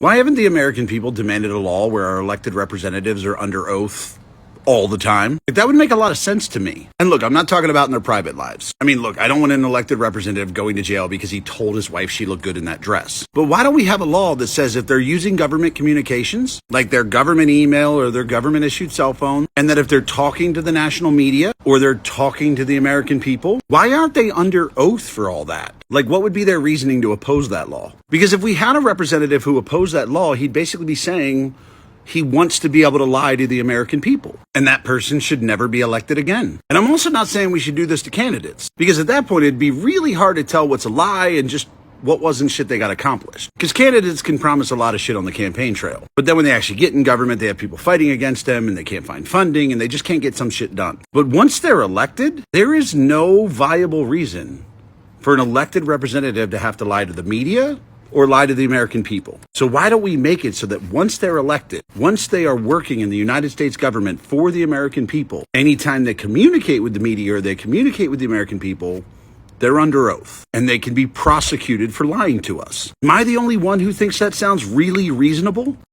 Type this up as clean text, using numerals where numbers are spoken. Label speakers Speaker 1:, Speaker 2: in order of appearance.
Speaker 1: Why haven't the American people demanded a law where our elected representatives are under oath all the time? Like, that would make a lot of sense to me. And look, I'm not talking about in their private lives. I mean, look, I don't want an elected representative going to jail because he told his wife she looked good in that dress. But why don't we have a law that says if they're using government communications, like their government email or their government issued cell phone, and that if they're talking to the national media or they're talking to the American people, why aren't they under oath for all that? Like, what would be their reasoning to oppose that law? Because if we had a representative who opposed that law, he'd basically be saying he wants to be able to lie to the American people, and that person should never be elected again. And I'm also not saying we should do this to candidates, because at that point, it'd be really hard to tell what's a lie and just what wasn't shit they got accomplished. Because candidates can promise a lot of shit on the campaign trail, but then when they actually get in government, they have people fighting against them, and they can't find funding, and they just can't get some shit done. But once they're elected, there is no viable reason for an elected representative to have to lie to the media or lie to the American people. So why don't we make it so that once they're elected, once they are working in the United States government for the American people, anytime they communicate with the media or they communicate with the American people, they're under oath and they can be prosecuted for lying to us. Am I the only one who thinks that sounds really reasonable?